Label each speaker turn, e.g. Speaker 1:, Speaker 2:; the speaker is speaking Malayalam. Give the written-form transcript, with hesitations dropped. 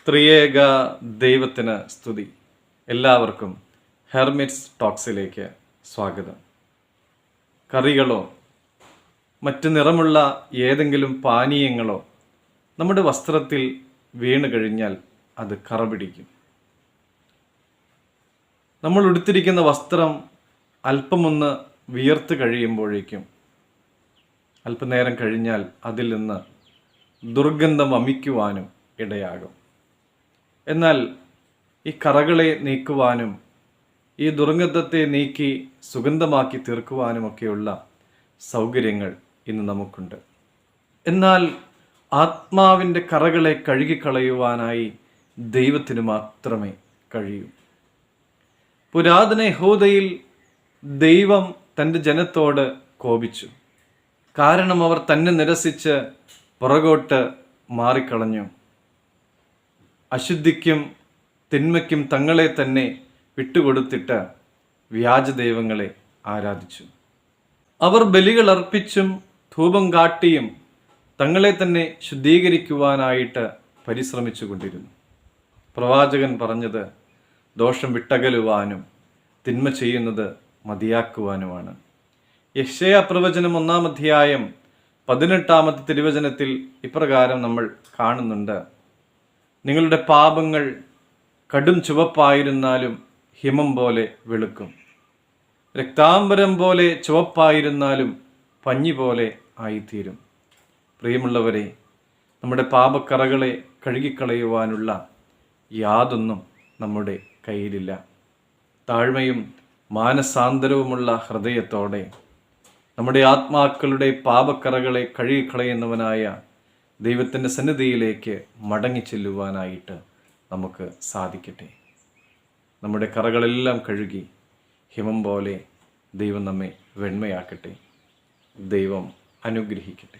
Speaker 1: ത്രിയേക ദൈവത്തിന് സ്തുതി. എല്ലാവർക്കും ഹെർമിറ്റ്സ് ടോക്സിലേക്ക് സ്വാഗതം. കറികളോ മറ്റ് നിറമുള്ള ഏതെങ്കിലും പാനീയങ്ങളോ നമ്മുടെ വസ്ത്രത്തിൽ വീണ് കഴിഞ്ഞാൽ അത് കറ പിടിക്കും. നമ്മൾ ഉടുത്തിരിക്കുന്ന വസ്ത്രം അല്പമൊന്ന് വിയർത്ത് കഴിയുമ്പോഴേക്കും അല്പനേരം കഴിഞ്ഞാൽ അതിൽ നിന്ന് ദുർഗന്ധം വമിക്കുവാനും ഇടയാകും. എന്നാൽ ഈ കറകളെ നീക്കുവാനും ഈ ദുർഗന്ധത്തെ നീക്കി സുഗന്ധമാക്കി തീർക്കുവാനുമൊക്കെയുള്ള സൗകര്യങ്ങൾ ഇന്ന് നമുക്കുണ്ട്. എന്നാൽ ആത്മാവിൻ്റെ കറകളെ കഴുകിക്കളയുവാനായി ദൈവത്തിന് മാത്രമേ കഴിയൂ. പുരാതന യഹൂദയിൽ ദൈവം തൻ്റെ ജനത്തോട് കോപിച്ചു. കാരണം അവർ തന്നെ നിരസിച്ച് പുറകോട്ട് മാറിക്കളഞ്ഞു. അശുദ്ധിക്കും തിന്മയ്ക്കും തങ്ങളെ തന്നെ വിട്ടുകൊടുത്തിട്ട് വ്യാജദൈവങ്ങളെ ആരാധിച്ചു. അവർ ബലികൾ അർപ്പിച്ചും ധൂപം കാട്ടിയും തങ്ങളെ തന്നെ ശുദ്ധീകരിക്കുവാനായിട്ട് പരിശ്രമിച്ചു കൊണ്ടിരുന്നു. പ്രവാചകൻ പറഞ്ഞത് ദോഷം വിട്ടകലുവാനും തിന്മ ചെയ്യുന്നത് മതിയാക്കുവാനുമാണ്. യെശയ്യാ പ്രവചനം 1-ാം അധ്യായം 18-ാമത്തെ തിരുവചനത്തിൽ ഇപ്രകാരം നമ്മൾ കാണുന്നുണ്ട്: നിങ്ങളുടെ പാപങ്ങൾ കടും ചുവപ്പായിരുന്നാലും ഹിമം പോലെ വെളുക്കും, രക്താംബരം പോലെ ചുവപ്പായിരുന്നാലും പഞ്ഞി പോലെ ആയിത്തീരും. പ്രിയമുള്ളവരെ, നമ്മുടെ പാപക്കറകളെ കഴുകിക്കളയുവാനുള്ള യാതൊന്നും നമ്മുടെ കയ്യിലില്ല. താഴ്മയും മാനസാന്തരവുമുള്ള ഹൃദയത്തോടെ നമ്മുടെ ആത്മാക്കളുടെ പാപക്കറകളെ കഴുകിക്കളയുന്നവനായ ദൈവത്തിൻ്റെ സന്നിധിയിലേക്ക് മടങ്ങി ചെല്ലുവാനായിട്ട് നമുക്ക് സാധിക്കട്ടെ. നമ്മുടെ കറകളെല്ലാം കഴുകി ഹിമം പോലെ ദൈവം നമ്മെ വെണ്മയാക്കട്ടെ. ദൈവം അനുഗ്രഹിക്കട്ടെ.